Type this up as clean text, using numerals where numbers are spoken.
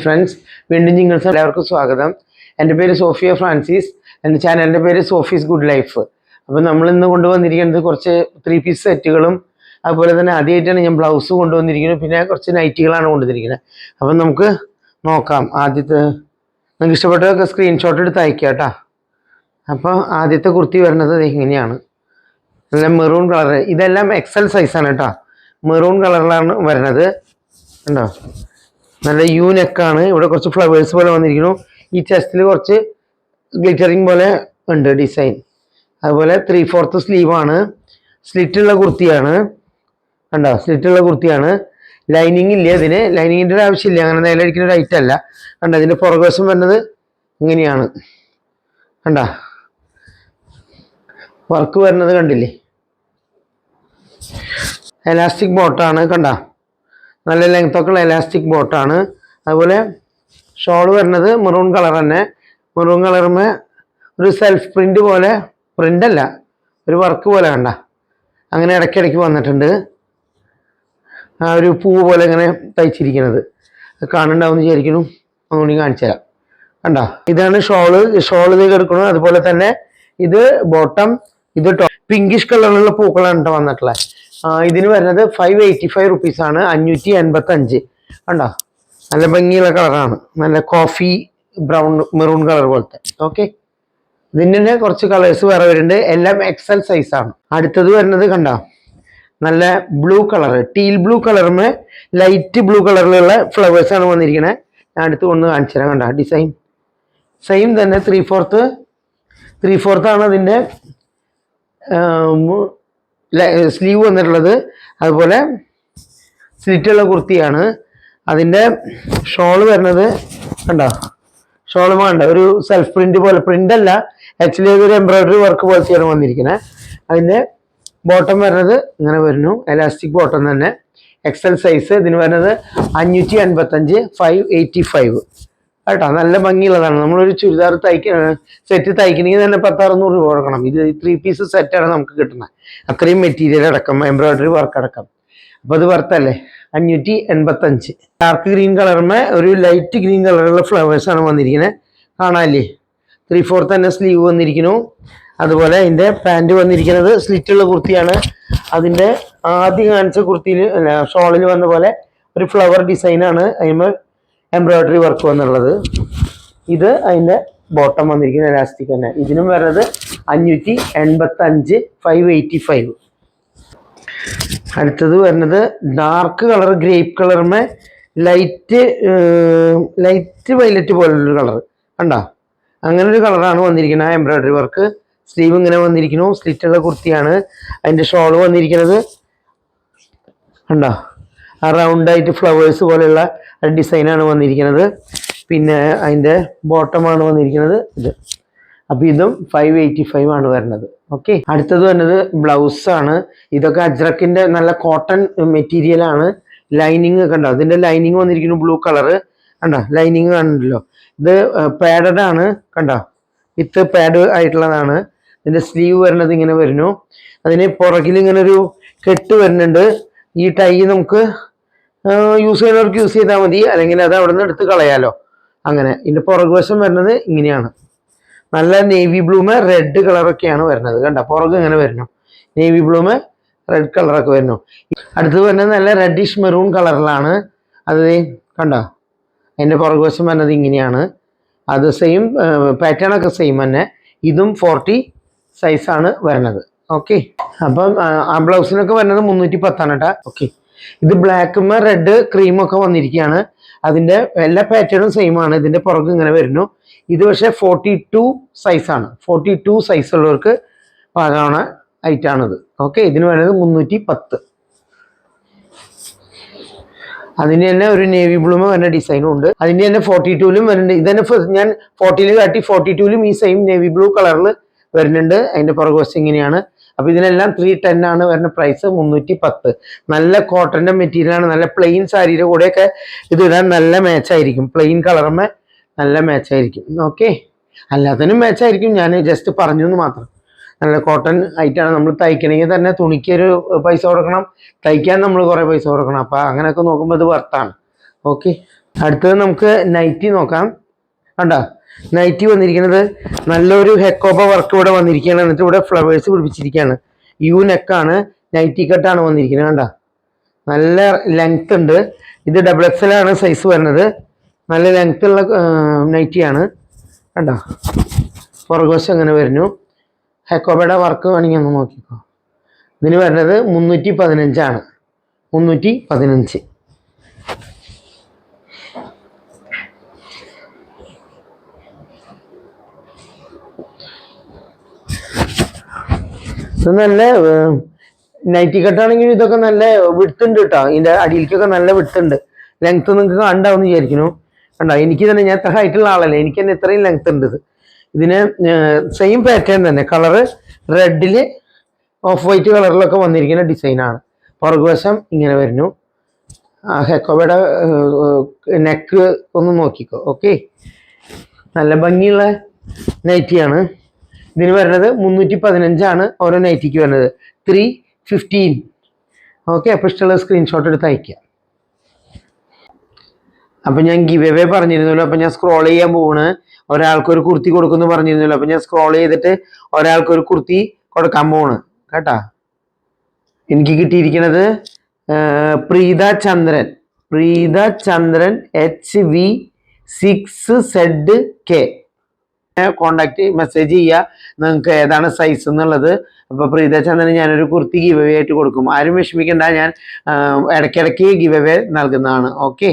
Friends, വീണ്ടും jingles എല്ലാവർക്കും സ്വാഗതം. എൻ്റെ പേര് സോഫിയ ഫ്രാൻസിസ്. എൻ്റെ ചാനലിൻ്റെ പേര് സോഫീസ് ഗുഡ് ലൈഫ്. അപ്പോൾ നമ്മൾ ഇന്ന് കൊണ്ടുവന്നിരിക്കുന്നത് കുറച്ച് 3 പീസ് സെറ്റുകളും അതുപോലെ തന്നെ ആദ്യമായിട്ടാണ് ഞാൻ ബ്ലൗസ് കൊണ്ടുവന്നിരിക്കുന്നത്. പിന്നെ കുറച്ച് നൈറ്റികളാണ് കൊണ്ടുവന്നിരിക്കുന്നത്. അപ്പം നമുക്ക് നോക്കാം. ആദ്യത്തെ നിങ്ങൾക്ക് ഇഷ്ടപ്പെട്ടതൊക്കെ സ്ക്രീൻഷോട്ട് എടുത്ത് അയക്കാം കേട്ടോ. അപ്പോൾ ആദ്യത്തെ കുർത്തി വരുന്നത് ഇങ്ങനെയാണ്, നല്ല മെറൂൺ കളർ. ഇതെല്ലാം എക്സൽ സൈസാണ് കേട്ടോ. മെറൂൺ കളറിലാണ് വരുന്നത്. ഉണ്ടോ, നല്ല യു നെക്കാണ്. ഇവിടെ കുറച്ച് ഫ്ലവേഴ്സ് പോലെ വന്നിരിക്കുന്നു. ഈ ചെസ്റ്റിൽ കുറച്ച് ഗ്ലിറ്ററിങ് പോലെ ഉണ്ട് ഡിസൈൻ. അതുപോലെ 3/4 സ്ലീവാണ്. സ്ലിറ്റുള്ള കുർത്തിയാണ്. കണ്ടോ, സ്ലിറ്റുള്ള കുർത്തിയാണ്. ലൈനിങ് ഇല്ല ഇതിന്. ലൈനിങ്ങിൻ്റെ ഒരു ആവശ്യമില്ല, അങ്ങനെ നേലടിക്കുന്ന ഒരു ഐറ്റം അല്ല. കണ്ടോ, ഇതിൻ്റെ പുറകുവശം വരുന്നത് ഇങ്ങനെയാണ്. കണ്ടോ, വർക്ക് വരുന്നത് കണ്ടില്ലേ. എലാസ്റ്റിക് ബോട്ടാണ്. കണ്ടോ, നല്ല ലെങ്ത്തൊക്കെയുള്ള എലാസ്റ്റിക് ബോട്ടാണ്. അതുപോലെ ഷോൾ വരുന്നത് മെറൂൺ കളർ തന്നെ. മെറൂൺ കളറുമേ ഒരു സെൽഫ് പ്രിൻ്റ് പോലെ, പ്രിൻ്റല്ല, ഒരു വർക്ക് പോലെ കണ്ട, അങ്ങനെ ഇടയ്ക്കിടയ്ക്ക് വന്നിട്ടുണ്ട്. ആ ഒരു പൂവ് പോലെ ഇങ്ങനെ തയ്ച്ചിരിക്കുന്നത് കാണുന്നുണ്ടാവും എന്ന് വിചാരിക്കുന്നു. ഒന്നുകൂടി കാണിച്ചു തരാം. കണ്ടോ, ഇതാണ് ഷോളിലേക്ക് എടുക്കണം. അതുപോലെ തന്നെ ഇത് ബോട്ടം, ഇത് പിങ്കിഷ് കളറിലുള്ള പൂക്കളാണ് കേട്ടോ വന്നിട്ടുള്ളത്. ഇതിന് വരുന്നത് 585 റുപ്പീസാണ്, 585. കണ്ടോ, നല്ല ഭംഗിയുള്ള കളറാണ്, നല്ല കോഫി ബ്രൗൺ മെറൂൺ കളർ പോലത്തെ. ഓക്കെ, ഇതിൻ്റെ തന്നെ കുറച്ച് കളേഴ്സ് വേറെ വരുന്നുണ്ട്. എല്ലാം എക്സൽ സൈസാണ്. അടുത്തത് വരുന്നത് കണ്ടോ, നല്ല ബ്ലൂ കളർ, ടീൽ ബ്ലൂ കളറുമേ ലൈറ്റ് ബ്ലൂ കളറിലുള്ള ഫ്ലവേഴ്സാണ് വന്നിരിക്കുന്നത്. ഞാൻ അടുത്ത് കൊണ്ട് കാണിച്ചു തരാം. കണ്ടോ, ഡിസൈൻ സെയിം തന്നെ. 3/4 ആണ് അതിൻ്റെ സ്ലീവ് വന്നിട്ടുള്ളത്. അതുപോലെ സ്ലിറ്റുള്ള കുർത്തിയാണ്. അതിൻ്റെ ഷോള് വരുന്നത് കണ്ടോ, ഷോള് വേണ്ട ഒരു സെൽഫ് പ്രിന്റ് പോലെ, പ്രിന്റ് അല്ല ആക്ച്വലി അതൊരു എംബ്രോയിഡറി വർക്ക് പോലത്തെയാണ് വന്നിരിക്കുന്നത്. അതിൻ്റെ ബോട്ടം വരുന്നത് ഇങ്ങനെ വരുന്നു, എലാസ്റ്റിക് ബോട്ടം തന്നെ, എക്സൽ സൈസ്. ഇതിന് വരുന്നത് 555, 585 കേട്ടോ. നല്ല ഭംഗിയുള്ളതാണ്. നമ്മളൊരു ചുരിദാർ സെറ്റ് തയ്ക്കണമെങ്കിൽ തന്നെ 1000-600 രൂപ കൊടുക്കണം. ഇത് 3 പീസ് സെറ്റാണ് നമുക്ക് കിട്ടുന്നത്. അത്രയും മെറ്റീരിയൽ അടക്കം, എംബ്രോയിഡറി വർക്ക് അടക്കം. അപ്പോൾ അത് വರ್ತല്ലേ 585. ഡാർക്ക് ഗ്രീൻ കളറുമേ ഒരു ലൈറ്റ് ഗ്രീൻ കളറുള്ള ഫ്ലവേഴ്സാണ് വന്നിരിക്കുന്നത്. കാണാല്ലേ, 3/4 തന്നെ സ്ലീവ് വന്നിരിക്കുന്നു. അതുപോലെ അതിൻ്റെ പാൻറ് വന്നിരിക്കുന്നത് സ്ലിറ്റുള്ള കുർത്തിയാണ്. അതിൻ്റെ ആദ്യം കാണിച്ച കുർത്തിയിൽ ഷോളിൽ വന്ന പോലെ ഒരു ഫ്ലവർ ഡിസൈനാണ് അതിന് എംബ്രോയിഡറി വർക്ക് വന്നുള്ളത്. ഇത് അതിൻ്റെ ബോട്ടം വന്നിരിക്കുന്ന എലാസ്റ്റിക് തന്നെ. ഇതിനും വരുന്നത് 585, 585. അടുത്തത് വരുന്നത് ഡാർക്ക് കളർ, ഗ്രേപ്പ് കളറുമേ ലൈറ്റ് വയലറ്റ് പോലുള്ളൊരു കളർ. കണ്ടോ, അങ്ങനെ ഒരു കളറാണ് വന്നിരിക്കുന്നത്. ആ എംബ്രോയിഡറി വർക്ക് സ്ലീവ് ഇങ്ങനെ വന്നിരിക്കുന്നു. സ്ലിറ്റുള്ള കുർത്തിയാണ്. അതിൻ്റെ ഷോൾ വന്നിരിക്കുന്നത് കണ്ടോ, ആ റൗണ്ടായിട്ട് ഫ്ലവേഴ്സ് പോലെയുള്ള ഡിസൈനാണ് വന്നിരിക്കുന്നത്. പിന്നെ അതിൻ്റെ ബോട്ടമാണ് വന്നിരിക്കുന്നത് ഇത്. അപ്പോൾ ഇതും 585 ആണ് വരുന്നത്. ഓക്കെ, അടുത്തത് വരുന്നത് ബ്ലൗസാണ്. ഇതൊക്കെ അജ്രക്കിൻ്റെ നല്ല കോട്ടൺ മെറ്റീരിയലാണ്. ലൈനിങ് കണ്ടോ, ഇതിൻ്റെ ലൈനിങ് വന്നിരിക്കുന്നു ബ്ലൂ കളറ്. കണ്ടോ, ലൈനിങ് കണ്ടല്ലോ. ഇത് പാഡഡ് ആണ്. കണ്ടോ, വിത്ത് പാഡ് ആയിട്ടുള്ളതാണ്. ഇതിൻ്റെ സ്ലീവ് വരുന്നത് ഇങ്ങനെ വരുന്നു. അതിന് പുറകിൽ ഇങ്ങനെ ഒരു കെട്ട് വരുന്നുണ്ട്. ഈ ടൈ നമുക്ക് യൂസ് ചെയ്യുന്നവർക്ക് യൂസ് ചെയ്താൽ മതി, അല്ലെങ്കിൽ അത് അവിടെ നിന്ന് എടുത്ത് കളയാലോ. അങ്ങനെ ഇതിൻ്റെ പുറകുവശം വരുന്നത് ഇങ്ങനെയാണ്. നല്ല നേവി ബ്ലൂമ് റെഡ് കളറൊക്കെയാണ് വരുന്നത്. കണ്ടോ, പുറക് ഇങ്ങനെ വരുന്നു, നേവി ബ്ലൂമ് റെഡ് കളറൊക്കെ വരുന്നു. അടുത്തത് വരുന്നത് നല്ല റെഡിഷ് മെറൂൺ കളറിലാണ്. അത് കണ്ടോ, അതിൻ്റെ പുറകുവശം വരുന്നത് ഇങ്ങനെയാണ്. അത് സെയിം പാറ്റേൺ ഒക്കെ സെയിം തന്നെ. ഇതും 40 സൈസാണ് വരുന്നത്. ഓക്കെ, അപ്പം ആ ബ്ലൗസിനൊക്കെ വരുന്നത് 310 കേട്ടോ. ഓക്കെ, ഇത് ബ്ലാക്കും റെഡ് ക്രീമൊക്കെ വന്നിരിക്കുകയാണ്. അതിൻ്റെ എല്ലാ പാറ്റേണും സെയിം ആണ്. ഇതിൻ്റെ പുറകെ ഇങ്ങനെ വരുന്നു. ഇത് പക്ഷേ 42 സൈസാണ്. 42 സൈസ് ഉള്ളവർക്ക് പാകാവുന്ന ഐറ്റാണിത്. ഓക്കെ, ഇതിന് വരുന്നത് 310. അതിന് തന്നെ ഒരു നേവി ബ്ലൂമ് വരുന്ന ഡിസൈനും ഉണ്ട്. അതിൻ്റെ തന്നെ 42-ലും വരുന്നുണ്ട്. ഇതന്നെ ഞാൻ 40-ൽ കാട്ടി 42-ലും ഈ സെയിം നേവി ബ്ലൂ കളറിൽ വരുന്നുണ്ട്. അതിൻ്റെ പുറകുവശം ഇങ്ങനെയാണ്. അപ്പോൾ ഇതിനെല്ലാം 310 ആണ് വരുന്ന പ്രൈസ്, 310. നല്ല കോട്ടൻ്റെ മെറ്റീരിയലാണ്. നല്ല പ്ലെയിൻ സാരിയുടെ കൂടെയൊക്കെ ഇത് ഇടാൻ നല്ല മാച്ചായിരിക്കും. പ്ലെയിൻ കളറുമേ നല്ല മാച്ചായിരിക്കും. ഓക്കെ, അല്ലാത്തതിനും മാച്ചായിരിക്കും. ഞാൻ ജസ്റ്റ് പറഞ്ഞു എന്ന് മാത്രം. നല്ല കോട്ടൺ ആയിട്ടാണ്. നമ്മൾ തയ്ക്കണമെങ്കിൽ തന്നെ തുണിക്കൊരു പൈസ കൊടുക്കണം, തയ്ക്കാൻ നമ്മൾ കുറേ പൈസ കൊടുക്കണം. അപ്പോൾ അങ്ങനെയൊക്കെ നോക്കുമ്പോൾ ഇത് വർത്താണ്. ഓക്കെ. അടുത്തത് നമുക്ക് നൈറ്റി നോക്കാം. കണ്ടോ, നൈറ്റി വന്നിരിക്കുന്നത് നല്ലൊരു ഹെക്കോബ വർക്ക് ഇവിടെ വന്നിരിക്കുകയാണ്. എന്നിട്ട് ഇവിടെ ഫ്ലവേഴ്സ് പിടിപ്പിച്ചിരിക്കുകയാണ്. യു നെക്കാണ്, നൈറ്റി കട്ടാണ് വന്നിരിക്കുന്നത്. കണ്ടോ, നല്ല ലെങ്ത് ഉണ്ട്. ഇത് XXL ആണ് സൈസ് വരുന്നത്. നല്ല ലെങ്ത് ഉള്ള നൈറ്റിയാണ്. കണ്ടോ, പുറകുവശം അങ്ങനെ വരുന്നു. ഹെക്കോബയുടെ വർക്ക് വേണമെങ്കിൽ ഒന്ന് നോക്കിക്കോ. ഇതിന് വരുന്നത് 315 315. ഇത് നല്ല നൈറ്റി കട്ടാണെങ്കിൽ ഇതൊക്കെ നല്ല വിട്ടുണ്ട് കേട്ടോ. ഇതിന്റെ അടിയിലേക്കൊക്കെ നല്ല വിട്ടുണ്ട്. ലെങ്ത് നിങ്ങൾക്ക് കണ്ടാവുമെന്ന് വിചാരിക്കുന്നു. കണ്ടോ, എനിക്ക് തന്നെ, ഞാൻ ഇത്ര ഹൈറ്റുള്ള ആളല്ലേ, എനിക്ക് തന്നെ ഇത്രയും ലെങ്ത് ഉണ്ട്. ഇതിന് സെയിം പാറ്റേൺ തന്നെ, കളറ് റെഡില് ഓഫ് വൈറ്റ് കളറിലൊക്കെ വന്നിരിക്കുന്ന ഡിസൈനാണ്. പുറകുവശം ഇങ്ങനെ വരുന്നു. ഹെക്കോബയുടെ നെക്ക് ഒന്ന് നോക്കിക്കോ. ഓക്കെ, നല്ല ഭംഗിയുള്ള നൈറ്റിയാണ്. ഇതിന് വരുന്നത് 315 ഓരോ നൈറ്റിക്ക് വരുന്നത്. 315. ഓക്കെ, അപ്പോൾ ഇഷ്ടമുള്ള സ്ക്രീൻഷോട്ട് എടുത്ത് അയക്കുക. അപ്പം ഞാൻ ഗിവ് അവേ പറഞ്ഞിരുന്നല്ലോ. അപ്പം ഞാൻ സ്ക്രോൾ ചെയ്യാൻ പോവാണ്. ഒരാൾക്കൊരു കുർത്തി കൊടുക്കുമെന്ന് പറഞ്ഞിരുന്നല്ലോ. അപ്പം ഞാൻ സ്ക്രോൾ ചെയ്തിട്ട് ഒരാൾക്കൊരു കുർത്തി കൊടുക്കാൻ പോവാണ് കേട്ടാ. എനിക്ക് കിട്ടിയിരിക്കുന്നത് പ്രീത ചന്ദ്രൻ HV6ZK. കോണ്ടാക്ട് മെസ്സേജ് ചെയ്യുക നിങ്ങൾക്ക് ഏതാണ് സൈസ് എന്നുള്ളത്. അപ്പോൾ പ്രീത ചന്ദ്രന് ഞാനൊരു കുർത്തി ഗിവ് അവേ ആയിട്ട് കൊടുക്കും. ആരും വിഷമിക്കണ്ട, ഞാൻ ഇടയ്ക്കിടയ്ക്ക് ഗിവ് അവേ നൽകുന്നതാണ്. ഓക്കെ.